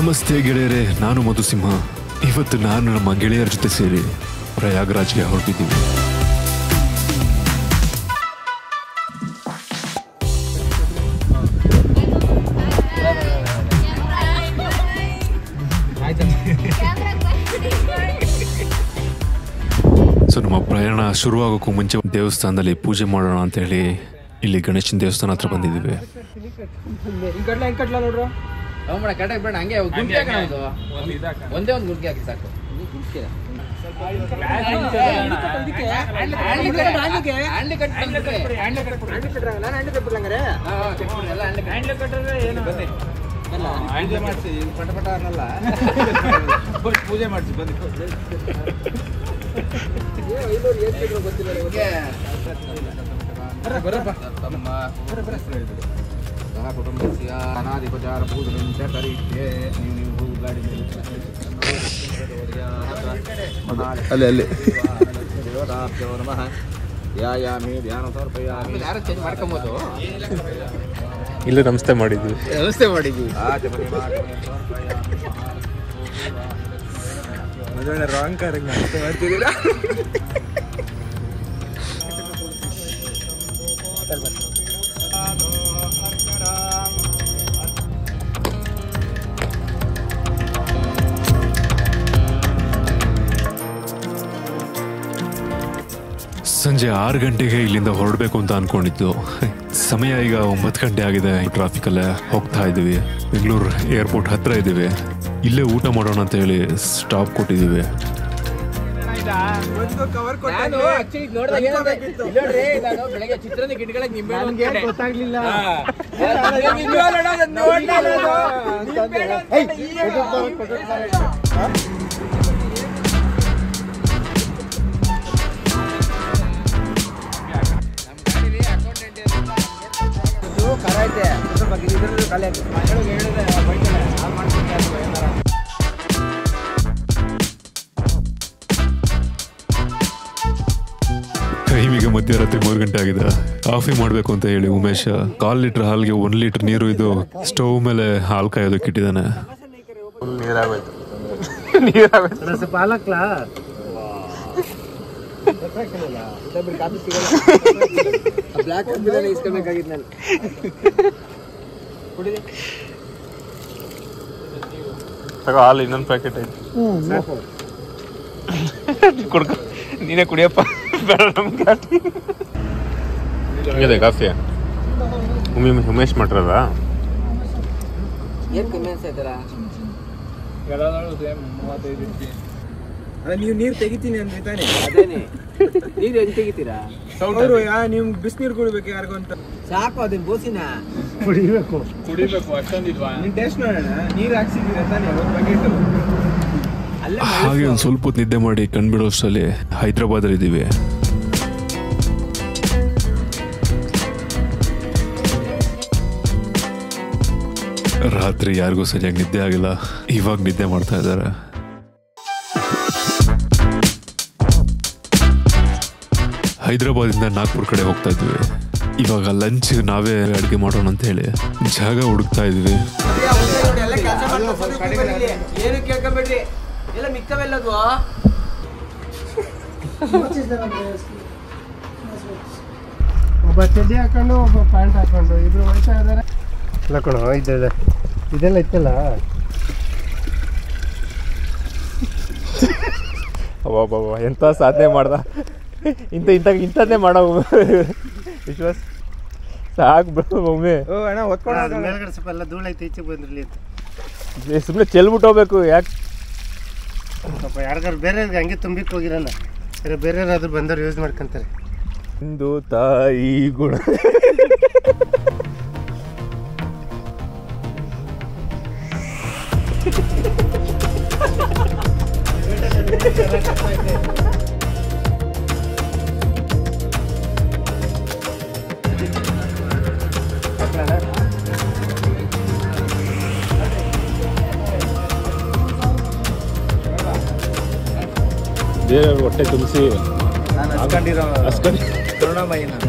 ನಮಸ್ತೆ ಗೆಳೆಯರೇ, ನಾನು ಮಧುಸಿಂಹ. ಇವತ್ತು ನಾನು ನಮ್ಮ ಗೆಳೆಯರ ಜೊತೆ ಸೇರಿ ಪ್ರಯಾಗ್ರಾಜ್ಗೆ ಹೊರಟಿದ್ದೀವಿ. ಸೊ ನಮ್ಮ ಪ್ರಯಾಣ ಶುರುವಾಗೋಕ್ಕೂ ಮುಂಚೆ ದೇವಸ್ಥಾನದಲ್ಲಿ ಪೂಜೆ ಮಾಡೋಣ ಅಂತ ಹೇಳಿ ಇಲ್ಲಿ ಗಣೇಶನ ದೇವಸ್ಥಾನ ಹತ್ರ ಬಂದಿದ್ದೀವಿ. ಒಂದೇ ಒಂದು ಗುಡ್ಗೆ ಹಾಕಿ ಸಾಕು. ಪಟ ಅನ್ನಲ್ಲ, ಪೂಜೆ ಮಾಡಿಸಿ ಬಂದು ಸಹ ಕುಟುಂಬಸ್ಯ ಅನಾದಿಪಚಾರ ಪೂಜೆಂಚ ಕರಿಷ್ಯೆ. ನೀವು ಗಾಡಿ ಅಲ್ಲಿ ದೇವತಾಭ್ಯೋ ನಮಃ ಧ್ಯಾಯಾಮಿ ಧ್ಯಾನ ಸಮರ್ಪಯಾಮಿ. ಯಾರು ಚೇಂಜ್ ಮಾಡ್ಕೊಂಬೋದು? ಇಲ್ಲೇ ನಮಸ್ತೆ ಮಾಡಿದ್ವಿ. ರಾಂಗ್ ಕಾರಿಗೆ ನಮಸ್ತೆ ಮಾಡ್ತಿದ್ದೀರಾ? ಸಂಜೆ 6 ಗಂಟೆಗೆ ಇಲ್ಲಿಂದ ಹೊರಡಬೇಕು ಅಂತ ಅನ್ಕೊಂಡಿದ್ದು. ಸಮಯ ಈಗ 9 ಗಂಟೆ ಆಗಿದೆ. ಟ್ರಾಫಿಕಲ್ಲೇ ಹೋಗ್ತಾ ಇದ್ದೀವಿ. ಬೆಂಗಳೂರು ಏರ್ಪೋರ್ಟ್ ಹತ್ರ ಇದ್ದೀವಿ. ಇಲ್ಲೇ ಊಟ ಮಾಡೋಣ ಅಂತ ಹೇಳಿ ಸ್ಟಾಪ್ ಕೊಟ್ಟಿದ್ದೀವಿ. ಬೆಳಗ್ಗೆ ಚಿತ್ರದ ಗಿಡಗಳಿಗೆ ನಿಂಬೆ ಗೊತ್ತಾಗ್ಲಿಲ್ಲ. ಟೈಮಿಗೆ ಮಧ್ಯರಾತ್ರಿ 3 ಗಂಟೆ ಆಗಿದೆ. ಕಾಫಿ ಮಾಡಬೇಕು ಅಂತ ಹೇಳಿ ಉಮೇಶ್ 1/4 ಲೀಟರ್ ಹಾಲ್ಗೆ 1 ಲೀಟರ್ ನೀರು ಇದು ಸ್ಟವ್ ಮೇಲೆ ಹಾಲು ಕಾಯೋದಕ್ಕೆ ಇಟ್ಟಿದ್ದಾನೆ. ಹಾಲು ಇನ್ನೊಂದು ಪ್ಯಾಕೆಟ್ ಐತಿ, ಕುಡ್ಕ ನೀನೇ ಕುಡಿಯಪ್ಪ. ಹಿಂಗಿದೆ ಕಾಫಿ. ಉಮೇಶ್ ಮಾಡ್ರದ ಏನ್ ಕಮ್ಮಿ ಅನ್ಸೈತಲ್ಲ? ನೀವು ನೀರು ತೆಗಿತೀನಿ ಅಂದ್ರೆ ತಾನೆ? ಅದೇನೆ, ನೀರು ಹೆಂಗ್ ತೆಗಿತೀರಾ? ಅವರು ನೀವು ಬಿಸಿನೀರು ಕುಡಿಬೇಕು ಯಾರಿಗೂ ಅಂತ. ಸಾಕು ಅದನ್ನ ಬೋಸಿನ ಕುಡಿಬೇಕು ಅಷ್ಟೊಂದಿಲ್ವಾ? ನೀನ್ ಟೇಸ್ಟ್ ನೋಡೋಣ. ನೀರು ಹಾಕ್ಸಿದ್ದೀರ ತಾನೆ ಒಂದು ಬಕೆಟ್. ಹಾಗೆ ಒಂದು ಸ್ವಲ್ಪ ಹೊತ್ತು ನಿದ್ದೆ ಮಾಡಿ ಕಣ್ಬಿಡೋಷ್ಟರಲ್ಲಿ ಹೈದ್ರಾಬಾದಲ್ಲಿ ಇದ್ದೀವಿ. ರಾತ್ರಿ ಯಾರಿಗೂ ಸರಿಯಾಗಿ ನಿದ್ದೆ ಆಗಿಲ್ಲ. ಇವಾಗ ನಿದ್ದೆ ಮಾಡ್ತಾ ಇದ್ದಾರೆ. ಹೈದ್ರಾಬಾದಿಂದ ನಾಗ್ಪುರ್ ಕಡೆ ಹೋಗ್ತಾ ಇದ್ವಿ. ಇವಾಗ ಲಂಚ್ ನಾವೇ ಅಡುಗೆ ಮಾಡೋಣ ಅಂತ ಹೇಳಿ ಜಾಗ ಹುಡುಕ್ತಾ ಇದ್ವಿ. ಏನು ಕೇಳ್ಕೊಂಬೇಡ್ರಿ, ಎಲ್ಲ ಮಿಕ್ಕವೆಲ್ಲದು ಒಬ್ಬ ಚಡ್ಡಿ ಹಾಕೊಂಡು ಒಬ್ಬ ಪ್ಯಾಂಟ್ ಹಾಕೊಂಡು ಇಬ್ರು ಹೋಗ್ತಾ ಇದ್ದಾರೆ. ಇಲ್ಲ ಕಣೋ, ಇದೆಲ್ಲ ಇತ್ತಲ್ಲ. ಅಬ್ಬಬ್ಬ ಎಂಥ ಸಾಧನೆ ಮಾಡ್ದ. ಇಂಥದ್ದೇ ಮಾಡೋ ವಿಶ್ವಾಸ್ ಸಾಕು ಬಿಡು ಒಮ್ಮೆ. ಅಣ್ಣ ಹೊತ್ಕೊಂಡು ಮೇಲ್ಗಡೆ ಸ್ವಲ್ಪ ಎಲ್ಲ ಧೂಳು ಐತೆ, ಈಚೆಗೆ ಬಂದಿರಲಿ ಅಂತ ಸುಮ್ಮನೆ ಚೆಲ್ಬಿಟ್ಟು ಹೋಗ್ಬೇಕು. ಯಾಕೆ ಸ್ವಲ್ಪ ಯಾರಿಗಾರು ಬೇರೆಯವ್ರಿಗೆ ಹಂಗೆ ತುಂಬಿಕ್ಕೆ ಹೋಗಿರಲ್ಲ, ಬೇರೆಯವ್ರಾದ್ರೂ ಬಂದವ್ರು ಯೂಸ್ ಮಾಡ್ಕೊಂತಾರೆ. ಇಂದು ತಾಯಿ ಗುಣ. ಬೇರೆಯವ್ರ ಹೊಟ್ಟೆ ತುಂಬಿಸಿ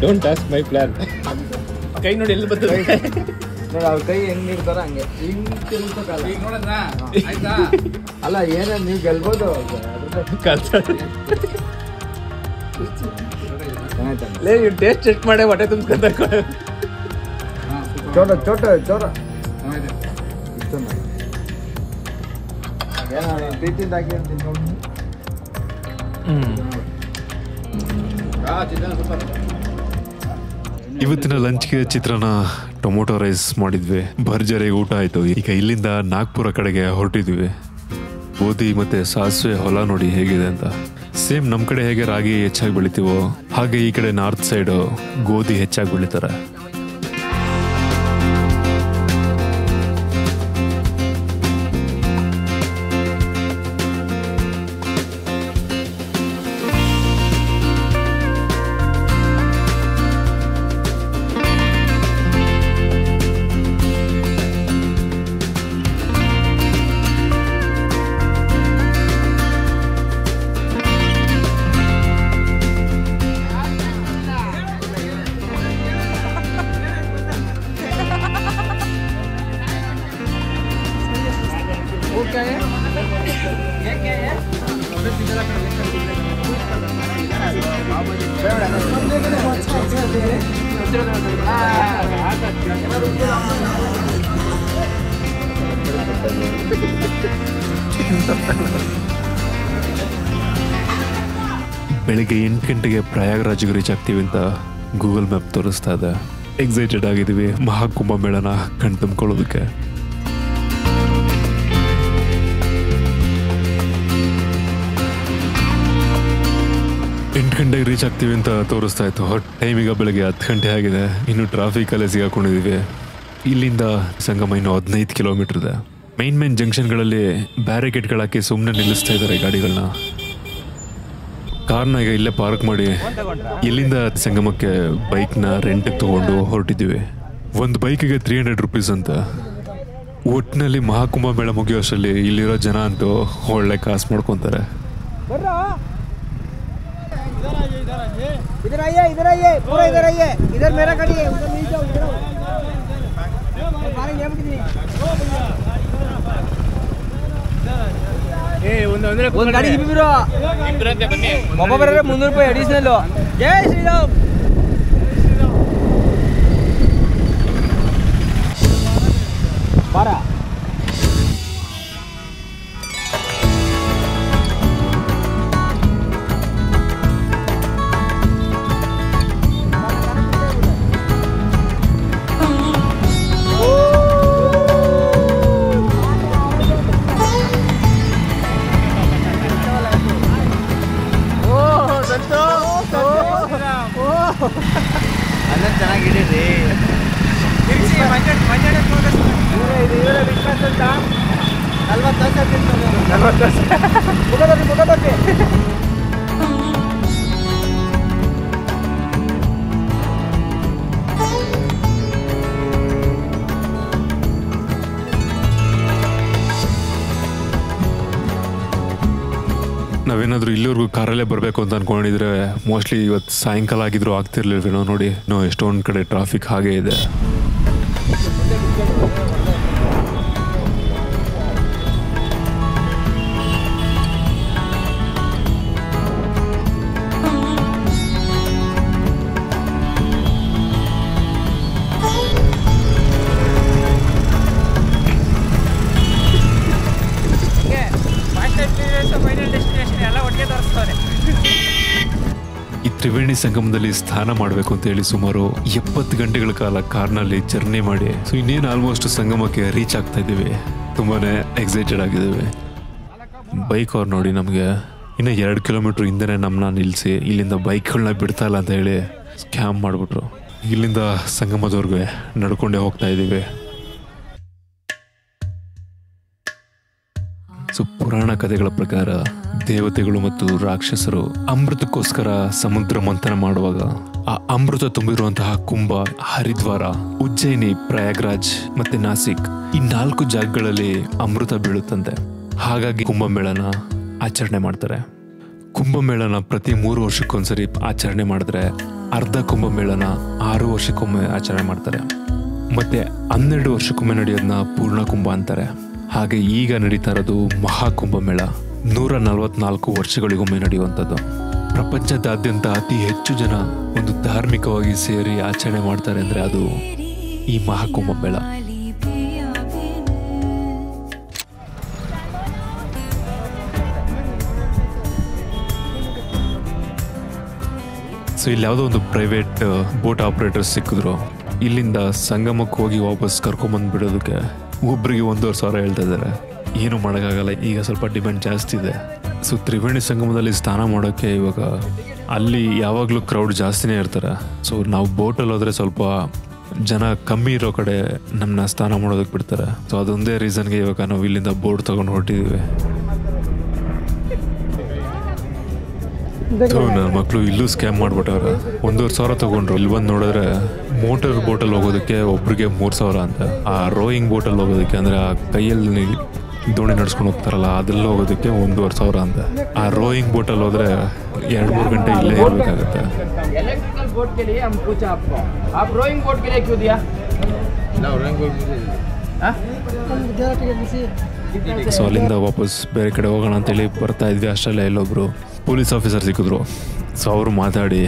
ಡೋಂಟ್ ಆಸ್ಕ್ ಮೈ ಪ್ಲಾನ್. ಕೈ ನೋಡಿ ಎಲ್ಲಿ ಬರ್ತದೆ. ನೋಡಿ ಅವ್ರ ಕೈ ಹೆಂಗ್ ಇರ್ತಾರ ಹಂಗೆ ಹಿಂಗ್ ತಿರುಗ್ಬೇಕಲ್ಲ. ಅಲ್ಲ ಏನ ನೀವು ಗೆಲ್ಬೋದು ಟೇಸ್ಟ್ ಚೆಕ್ ಮಾಡೇ ಹೊಟ್ಟೆ ತುಂಬ್ಕೊಂತ ಚೋಟ ಚೋಟ ಚೋಟ ಪ್ರೀತಿಯಿಂದ ಹಾಕಿ ಇವತ್ತಿನ ಲಂಚ್ಗೆ ಚಿತ್ರಾನ್ನ ಟೊಮೊಟೊ ರೈಸ್ ಮಾಡಿದ್ವಿ, ಭರ್ಜರಿ ಊಟ ಆಯ್ತು. ಈಗ ಇಲ್ಲಿಂದ ನಾಗ್ಪುರ ಕಡೆಗೆ ಹೊರಟಿದ್ವಿ. ಗೋಧಿ ಮತ್ತೆ ಸಾಸಿವೆ ಹೊಲ ನೋಡಿ ಹೇಗಿದೆ ಅಂತ. ಸೇಮ್ ನಮ್ ಕಡೆ ಹೇಗೆ ರಾಗಿ ಹೆಚ್ಚಾಗಿ ಬೆಳಿತೀವೋ ಹಾಗೆ ಈ ಕಡೆ ನಾರ್ತ್ ಸೈಡ್ ಗೋಧಿ ಹೆಚ್ಚಾಗಿ ಬೆಳಿತಾರೆ. ಬೆಳಿಗ್ಗೆ 8 ಗಂಟೆಗೆ ಪ್ರಯಾಗ್ರಾಜ್ಗೆ ರೀಚ್ ಆಗ್ತೀವಿ ಅಂತ ಗೂಗಲ್ ಮ್ಯಾಪ್ ತೋರಿಸ್ತಾ ಇದೆ. ಎಕ್ಸೈಟೆಡ್ ಆಗಿದ್ದೀವಿ ಮಹಾಕುಂಭಮೇಳನ ಕಣ್ ತುಂಬಿಕೊಳ್ಳೋದಕ್ಕೆ. ಗಂಟೆಗೆ ರೀಚ್ ಆಗ್ತೀವಿ ಅಂತ ತೋರಿಸ್ತಾ ಇತ್ತು. ಟೈಮ್ ಈಗ ಬೆಳಗ್ಗೆ 10 ಗಂಟೆ ಆಗಿದೆ. ಇನ್ನು ಟ್ರಾಫಿಕ್ ಅಲ್ಲೇ ಸಿಗಾಕೊಂಡಿದೀವಿ. ಇಲ್ಲಿಂದ ಸಂಗಮ ಇನ್ನು 15 ಕಿಲೋಮೀಟರ್ ಇದೆ. ಮೇನ್ ಜಂಕ್ಷನ್ಗಳಲ್ಲಿ ಬ್ಯಾರಿಕೇಡ್ಗಳು ಹಾಕಿ ಸುಮ್ಮನೆ ನಿಲ್ಲಿಸ್ತಾ ಇದ್ದಾರೆ ಗಾಡಿಗಳನ್ನ. ಕಾರ್ನ ಈಗ ಇಲ್ಲೇ ಪಾರ್ಕ್ ಮಾಡಿ ಇಲ್ಲಿಂದ ಸಂಗಮಕ್ಕೆ ಬೈಕ್ನ ರೆಂಟ್ಗೆ ತಗೊಂಡು ಹೊರಟಿದ್ದೀವಿ. ಒಂದು ಬೈಕಿಗೆ 300 ರುಪೀಸ್ ಅಂತ. ಒಟ್ಟಿನಲ್ಲಿ ಮಹಾಕುಂಭಮೇಳ ಮುಗಿಯೋ ಅಷ್ಟರಲ್ಲಿ ಇಲ್ಲಿರೋ ಜನ ಅಂತೂ ಒಳ್ಳೆ ಕಾಸು ಮಾಡ್ಕೊತಾರೆ. इधर आइए पूरा इधर आइए, इधर मेरा गाड़ी है, उधर नहीं जाओ, इधर आओ। ಒಂದು ಗಾಡಿ ಬಿರು ಒಬ್ಬೊಬ್ಬರ 300 ರೂಪಾಯಿ ಅಡಿಷನಲ್. ಜೈ ಶ್ರೀರಾಮ್. ಬಾರ ಅದನ್ನ ಚೆನ್ನಾಗಿ ಹಿಡೀರಿ. ನಾವೇನಾದ್ರೂ ಇಲ್ಲಿವರೆಗೂ ಕಾರಲ್ಲೇ ಬರಬೇಕು ಅಂತ ಅನ್ಕೊಂಡಿದ್ರೆ ಮೋಸ್ಟ್ಲಿ ಇವತ್ತು ಸಾಯಂಕಾಲ ಆಗಿದ್ರು ಆಗ್ತಿರ್ಲಿಲ್ವೇನೋ. ನೋಡಿ ನಾವು ಎಷ್ಟೊಂದು ಕಡೆ ಟ್ರಾಫಿಕ್ ಹಾಗೇ ಇದೆ. ಈ ತ್ರಿವೇಣಿ ಸಂಗಮದಲ್ಲಿ ಸ್ನಾನ ಮಾಡಬೇಕು ಅಂತ ಹೇಳಿ ಸುಮಾರು 70 ಗಂಟೆಗಳ ಕಾಲ ಕಾರ್ನಲ್ಲಿ ಜರ್ನಿ ಮಾಡಿ ಇನ್ನೇನು ಆಲ್ಮೋಸ್ಟ್ ಸಂಗಮಕ್ಕೆ ರೀಚ್ ಆಗ್ತಾ ಇದ್ದೀವಿ. ತುಂಬಾನೇ ಎಕ್ಸೈಟೆಡ್ ಆಗಿದ್ದೀವಿ. ಬೈಕ್ ಅವ್ರು ನೋಡಿ ನಮಗೆ ಇನ್ನು 2 ಕಿಲೋಮೀಟರ್ ಹಿಂದೆನೇ ನಮ್ಮನ್ನ ನಿಲ್ಲಿಸಿ ಇಲ್ಲಿಂದ ಬೈಕ್ಗಳನ್ನ ಬಿಡ್ತಾ ಇಲ್ಲ ಅಂತ ಹೇಳಿ ಸ್ಕ್ಯಾಮ್ ಮಾಡಿಬಿಟ್ರು. ಇಲ್ಲಿಂದ ಸಂಗಮದವರೆಗೆ ನಡ್ಕೊಂಡೇ ಹೋಗ್ತಾ ಇದ್ದೀವಿ. ಪುರಾಣ ಕಥೆಗಳ ಪ್ರಕಾರ ದೇವತೆಗಳು ಮತ್ತು ರಾಕ್ಷಸರು ಅಮೃತಕ್ಕೋಸ್ಕರ ಸಮುದ್ರ ಮಂಥನ ಮಾಡುವಾಗ ಆ ಅಮೃತ ತುಂಬಿರುವಂತಹ ಕುಂಭ, ಹರಿದ್ವಾರ, ಉಜ್ಜಯಿನಿ, ಪ್ರಯಾಗ್ರಾಜ್ ಮತ್ತೆ ನಾಸಿಕ್ ಈ 4 ಜಾಗಗಳಲ್ಲಿ ಅಮೃತ ಬೀಳುತ್ತಂತೆ. ಹಾಗಾಗಿ ಕುಂಭಮೇಳನ ಆಚರಣೆ ಮಾಡ್ತಾರೆ. ಕುಂಭಮೇಳನ ಪ್ರತಿ 3 ವರ್ಷಕ್ಕೊಂದ್ಸರಿ ಆಚರಣೆ ಮಾಡಿದ್ರೆ, ಅರ್ಧ ಕುಂಭಮೇಳನ 6 ವರ್ಷಕ್ಕೊಮ್ಮೆ ಆಚರಣೆ ಮಾಡ್ತಾರೆ. ಮತ್ತೆ 12 ವರ್ಷಕ್ಕೊಮ್ಮೆ ನಡೆಯೋದನ್ನ ಪೂರ್ಣ ಕುಂಭ ಅಂತಾರೆ. ಹಾಗೆ ಈಗ ನಡೀತಾ ಇರೋದು ಮಹಾಕುಂಭಮೇಳ 144 ವರ್ಷಗಳಿಗೊಮ್ಮೆ ನಡೆಯುವಂಥದ್ದು. ಪ್ರಪಂಚದಾದ್ಯಂತ ಅತಿ ಹೆಚ್ಚು ಜನ ಒಂದು ಧಾರ್ಮಿಕವಾಗಿ ಸೇರಿ ಆಚರಣೆ ಮಾಡ್ತಾರೆ ಅಂದರೆ ಅದು ಈ ಮಹಾಕುಂಭಮೇಳ. ಸೊ ಇಲ್ಲಿ ಯಾವುದೋ ಒಂದು ಪ್ರೈವೇಟ್ ಬೋಟ್ ಆಪರೇಟರ್ಸ್ ಸಿಕ್ಕಿದ್ರು. ಇಲ್ಲಿಂದ ಸಂಗಮಕ್ಕೆ ಹೋಗಿ ವಾಪಸ್ ಕರ್ಕೊಂಬಂದು ಬಿಡೋದಕ್ಕೆ ಒಬ್ಬರಿಗೆ 1,500 ಹೇಳ್ತಾ ಇದ್ದಾರೆ. ಏನು ಮಾಡೋಕ್ಕಾಗಲ್ಲ, ಈಗ ಸ್ವಲ್ಪ ಡಿಮ್ಯಾಂಡ್ ಜಾಸ್ತಿ ಇದೆ. ಸೊ ತ್ರಿವೇಣಿ ಸಂಗಮದಲ್ಲಿ ಸ್ನಾನ ಮಾಡೋಕ್ಕೆ ಇವಾಗ ಅಲ್ಲಿ ಯಾವಾಗಲೂ ಕ್ರೌಡ್ ಜಾಸ್ತಿನೇ ಇರ್ತಾರೆ. ಸೊ ನಾವು ಬೋಟಲ್ಲಿ ಹೋದರೆ ಸ್ವಲ್ಪ ಜನ ಕಮ್ಮಿ ಇರೋ ಕಡೆ ನಮ್ಮನ್ನ ಸ್ನಾನ ಮಾಡೋದಕ್ಕೆ ಬಿಡ್ತಾರೆ. ಸೊ ಅದೊಂದೇ ರೀಸನ್ಗೆ ಇವಾಗ ನಾವು ಇಲ್ಲಿಂದ ಬೋಟ್ ತೊಗೊಂಡು ಹೊರಟಿದ್ದೀವಿ. ನನ್ನ ಮಕ್ಕಳು ಇಲ್ಲೂ ಸ್ಕ್ಯಾಮ್ ಮಾಡ್ಬಿಟ್ಟವ್ರೆ. 1,500 ತಗೊಂಡ್ರು. ಇಲ್ಲಿ ಬಂದು ನೋಡಿದ್ರೆ ಮೋಟರ್ ಬೋಟಲ್ಲಿ ಹೋಗೋದಕ್ಕೆ ಒಬ್ರಿಗೆ 3,000 ಅಂತ. ಆ ರೋಯಿಂಗ್ ಬೋಟಲ್ಲಿ ಹೋಗೋದಕ್ಕೆ ಅಂದರೆ ಆ ಕೈಯಲ್ಲಿ ದೋಣಿ ನಡ್ಸ್ಕೊಂಡು ಹೋಗ್ತಾರಲ್ಲ ಅದ್ರಲ್ಲಿ ಹೋಗೋದಕ್ಕೆ 1,500 ಅಂತ. ಆ ರೋಯಿಂಗ್ ಬೋಟಲ್ಲಿ ಹೋದ್ರೆ 2-3 ಗಂಟೆ ಇಲ್ಲೇ ಇರಬೇಕಾಗತ್ತೆ. इलेक्ट्रिकल बोट के लिए हम पूछा आपको, आप रोइंग बोट के लिए क्यों दिया? ಸೊ ಅಲ್ಲಿಂದ ವಾಪಸ್ ಬೇರೆ ಕಡೆ ಹೋಗೋಣ ಅಂತೇಳಿ ಬರ್ತಾ ಇದ್ವಿ. ಅಷ್ಟರಲ್ಲೇ ಇಲ್ಲೊಬ್ರು ಪೊಲೀಸ್ ಆಫೀಸರ್ ಸಿಕ್ಕಿದ್ರು. ಸೊ ಅವರು ಮಾತಾಡಿ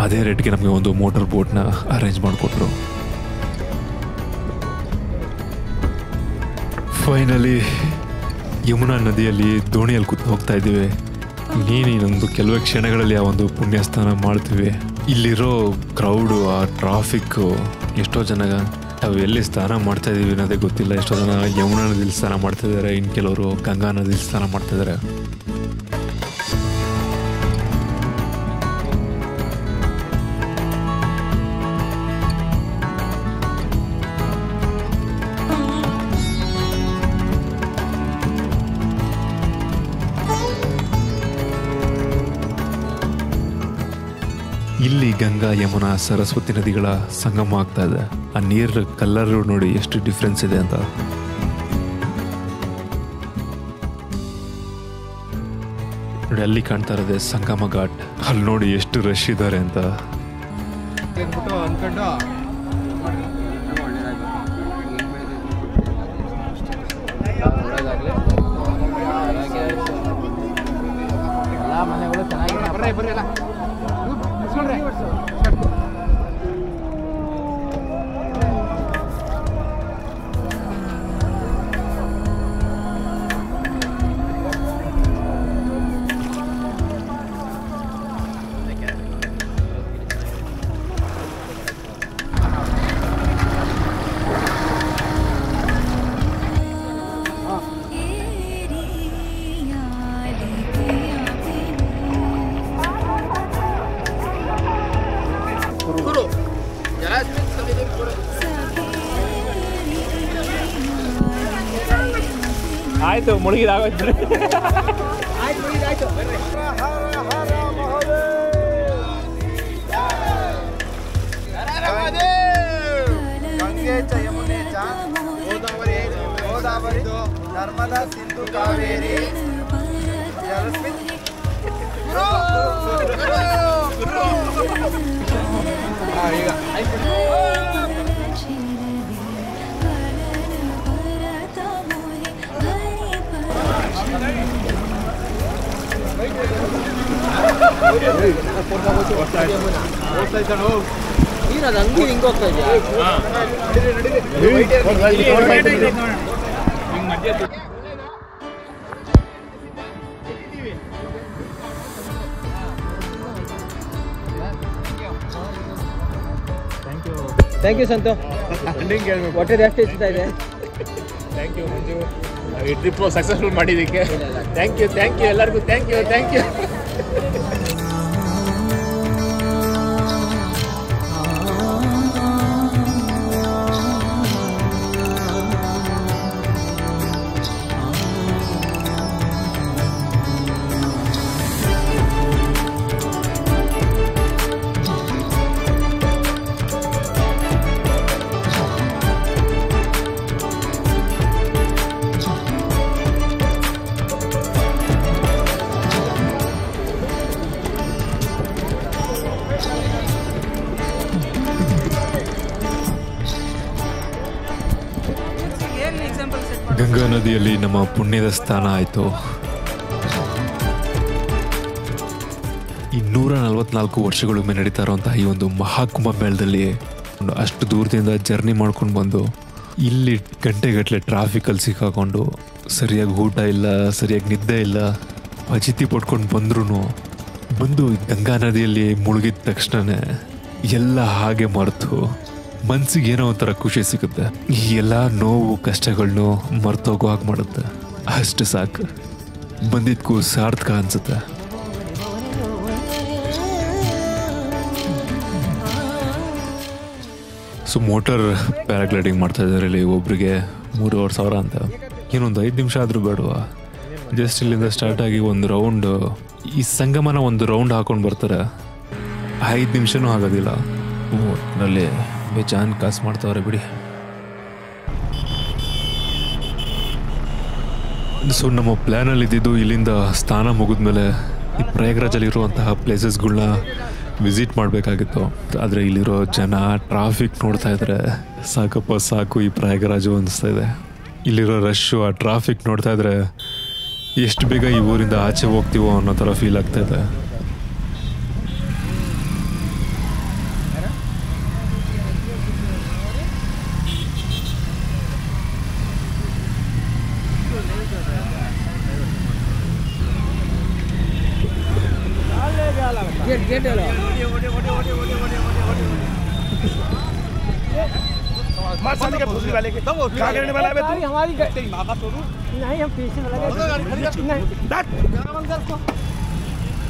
ಅದೇ ರೇಟ್ಗೆ ನಮಗೆ ಒಂದು ಮೋಟರ್ ಬೋಟ್ನ ಅರೇಂಜ್ ಮಾಡಿಕೊಟ್ರು. ಫೈನಲಿ ಯಮುನಾ ನದಿಯಲ್ಲಿ ದೋಣಿಯಲ್ಲಿ ಕೂತು ಹೋಗ್ತಾ ಇದ್ದೀವಿ. ಇನ್ನೊಂದು ಕೆಲವೇ ಕ್ಷಣಗಳಲ್ಲಿ ಆ ಒಂದು ಪುಣ್ಯಸ್ಥಾನ ಮಾಡ್ತೀವಿ. ಇಲ್ಲಿರೋ ಕ್ರೌಡು, ಆ ಟ್ರಾಫಿಕ್ಕು, ಎಷ್ಟೋ ಜನ ನಾವು ಎಲ್ಲಿ ಸ್ನಾನ ಮಾಡ್ತಾ ಇದ್ದೀವಿ ಅನ್ನೋದೇ ಗೊತ್ತಿಲ್ಲ. ಎಷ್ಟೋ ಜನ ಯಮುನಾ ನದಿಯಲ್ಲಿ ಸ್ನಾನ ಮಾಡ್ತಾ ಇದ್ದಾರೆ, ಇನ್ನು ಕೆಲವರು ಗಂಗಾ ನದಿಯಲ್ಲಿ ಸ್ನಾನ ಮಾಡ್ತಾ ಇದ್ದಾರೆ. ಇಲ್ಲಿ ಗಂಗಾ, ಯಮುನಾ, ಸರಸ್ವತಿ ನದಿಗಳ ಸಂಗಮ ಆಗ್ತಾ ಇದೆ. ಆ ನೀರು ಕಲರ್ ನೋಡಿ ಎಷ್ಟು ಡಿಫ್ರೆನ್ಸ್ ಇದೆ ಅಂತ. ನೋಡಿ ಅಲ್ಲಿ ಕಾಣ್ತಾ ಇರೋದೆ ಸಂಗಮ ಘಾಟ್. ಅಲ್ಲಿ ನೋಡಿ ಎಷ್ಟು ರಶ್ ಇದ್ದಾರೆ ಅಂತ. ಮನೆಗಳು ಚೆನ್ನಾಗಿ ಆಯ್ತು, ಮುಳುಗಿದಾಗೋಯ್ತು. ಗಂಗೆ ಚ ಯಮುನೆ ಚ ಗೋದಾವರಿ ನರ್ಮದಾ ಸಿಂಧು ಕಾವೇರಿ ನೀನು ಅದು ಅಂಗಡಿ ಹಿಂಗೆ ಹೋಗ್ತಾ ಇದೆಯಾ? Thank you Santhu. ಹೊಟ್ಟೆ ಜಾಸ್ತಿ ಹೆಚ್ಚುತ್ತಾ ಇದೆ. ಥ್ಯಾಂಕ್ ಯು ಮಂಜು, ಈ ಟ್ರಿಪ್ ಸಕ್ಸಸ್ಫುಲ್ ಮಾಡಿದ್ದಕ್ಕೆ ಥ್ಯಾಂಕ್ ಯು ಎಲ್ಲರಿಗೂ ಥ್ಯಾಂಕ್ ಯು. ಗಂಗಾ ನದಿಯಲ್ಲಿ ನಮ್ಮ ಪುಣ್ಯದ ಸ್ಥಾನ ಆಯಿತು. 244 ವರ್ಷಗಳಿಗೊಮ್ಮೆ ನಡೀತಾ ಇರುವಂತಹ ಈ ಒಂದು ಮಹಾಕುಂಭಮೇಳದಲ್ಲಿ ಅಷ್ಟು ದೂರದಿಂದ ಜರ್ನಿ ಮಾಡ್ಕೊಂಡು ಬಂದು ಇಲ್ಲಿ ಗಂಟೆಗಟ್ಟಲೆ ಟ್ರಾಫಿಕಲ್ಲಿ ಸಿಕ್ಕಾಕೊಂಡು ಸರಿಯಾಗಿ ಊಟ ಇಲ್ಲ, ಸರಿಯಾಗಿ ನಿದ್ದೆ ಇಲ್ಲ, ಫಜಿತಿ ಪಡ್ಕೊಂಡು ಬಂದು ಗಂಗಾ ನದಿಯಲ್ಲಿ ಮುಳುಗಿದ ತಕ್ಷಣನೇ ಎಲ್ಲ ಹಾಗೆ ಮರೆತು ಮನ್ಸಿಗೆ ಏನೋ ಒಂಥರ ಖುಷಿ ಸಿಗುತ್ತೆ. ಈ ಎಲ್ಲ ನೋವು ಕಷ್ಟಗಳನ್ನು ಮರ್ತೋಗೋ ಹಾಗೆ ಮಾಡುತ್ತೆ. ಅಷ್ಟು ಸಾಕು, ಬಂದಿದ್ಕೂ ಸಾರ್ಥಕ ಅನ್ಸುತ್ತೆ. ಸೊ ಮೋಟರ್ ಪ್ಯಾರಾಗ್ಲೈಡಿಂಗ್ ಮಾಡ್ತಾ ಇದ್ದಾರೆ ಇಲ್ಲಿ ಒಬ್ರಿಗೆ 3,500 ಅಂತ. ಏನೊಂದು 5 ನಿಮಿಷ ಆದರೂ ಬೇಡವಾ? ಜಸ್ಟ್ ಇಲ್ಲಿಂದ ಸ್ಟಾರ್ಟ್ ಆಗಿ ಒಂದು ರೌಂಡ್, ಈ ಸಂಗಮನ ಒಂದು ರೌಂಡ್ ಹಾಕೊಂಡು ಬರ್ತಾರೆ. 5 ನಿಮಿಷನೂ ಆಗೋದಿಲ್ಲ. ಒಟ್ಟಿನಲ್ಲಿ ಬೇಜಾನ್ ಕಾಸು ಮಾಡ್ತಾವ್ರೆ ಬಿಡಿ. ಸೊ ನಮ್ಮ ಪ್ಲ್ಯಾನಲ್ಲಿ ಇದ್ದಿದ್ದು ಇಲ್ಲಿಂದ ಸ್ನಾನ ಮುಗಿದ್ಮೇಲೆ ಈ ಪ್ರಯಾಗ್ರಾಜಲ್ಲಿರುವಂತಹ ಪ್ಲೇಸಸ್ಗಳನ್ನ ವಿಸಿಟ್ ಮಾಡಬೇಕಾಗಿತ್ತು. ಆದರೆ ಇಲ್ಲಿರೋ ಜನ, ಟ್ರಾಫಿಕ್ ನೋಡ್ತಾ ಇದ್ರೆ ಸಾಕಪ್ಪ ಸಾಕು ಈ ಪ್ರಯಾಗರಾಜು ಅನಿಸ್ತಾ ಇದೆ. ಇಲ್ಲಿರೋ ರಶ್ಶು, ಆ ಟ್ರಾಫಿಕ್ ನೋಡ್ತಾ ಇದ್ರೆ ಎಷ್ಟು ಬೇಗ ಈ ಊರಿಂದ ಆಚೆ ಹೋಗ್ತೀವೋ ಅನ್ನೋ ಥರ ಫೀಲ್ ಆಗ್ತಾ ಇದೆ.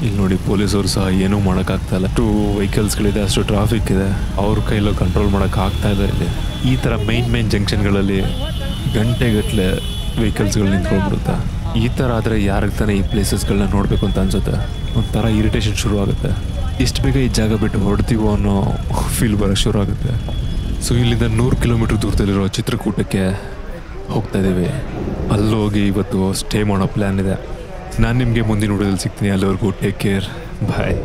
ಇಲ್ಲಿ ನೋಡಿ ಪೊಲೀಸರು ಸಹ ಏನೂ ಮಾಡೋಕ್ಕಾಗ್ತಾ ಇಲ್ಲ. ಅಷ್ಟು ವೆಹಿಕಲ್ಸ್ಗಳಿದೆ, ಅಷ್ಟು ಟ್ರಾಫಿಕ್ ಇದೆ, ಅವ್ರ ಕೈಲೂ ಕಂಟ್ರೋಲ್ ಮಾಡೋಕ್ಕಾಗ್ತಾ ಇಲ್ಲ. ಇಲ್ಲಿ ಈ ಥರ ಮೇನ್ ಜಂಕ್ಷನ್ಗಳಲ್ಲಿ ಗಂಟೆಗಟ್ಟಲೆ ವೆಹಿಕಲ್ಸ್ಗಳು ನಿಂತ್ಕೊಂಡ್ಬಿಡುತ್ತೆ. ಈ ಥರ ಆದರೆ ಯಾರಿಗೆ ತಾನೇ ಈ ಪ್ಲೇಸಸ್ಗಳನ್ನ ನೋಡಬೇಕು ಅಂತ ಅನ್ಸುತ್ತೆ. ಒಂಥರ ಇರಿಟೇಷನ್ ಶುರು ಆಗುತ್ತೆ. ಎಷ್ಟು ಬೇಗ ಈ ಜಾಗ ಬಿಟ್ಟು ಹೊರಡ್ತೀವೋ ಅನ್ನೋ ಫೀಲ್ ಬರೋಕ್ಕೆ ಶುರು ಆಗುತ್ತೆ. ಸೊ ಇಲ್ಲಿಂದ 100 ಕಿಲೋಮೀಟರ್ ದೂರದಲ್ಲಿರೋ ಚಿತ್ರಕೂಟಕ್ಕೆ ಹೋಗ್ತಾ ಇದ್ದೀವಿ. ಅಲ್ಲೋಗಿ ಇವತ್ತು ಸ್ಟೇ ಮಾಡೋ ಪ್ಲ್ಯಾನ್ ಇದೆ. ನಾನು ನಿಮಗೆ ಮುಂದಿನ ವಿಡಿಯೋದಲ್ಲಿ ಸಿಗ್ತೀನಿ. ಅಲ್ಲಿವರೆಗೂ ಟೇಕ್ ಕೇರ್, ಬಾಯ್.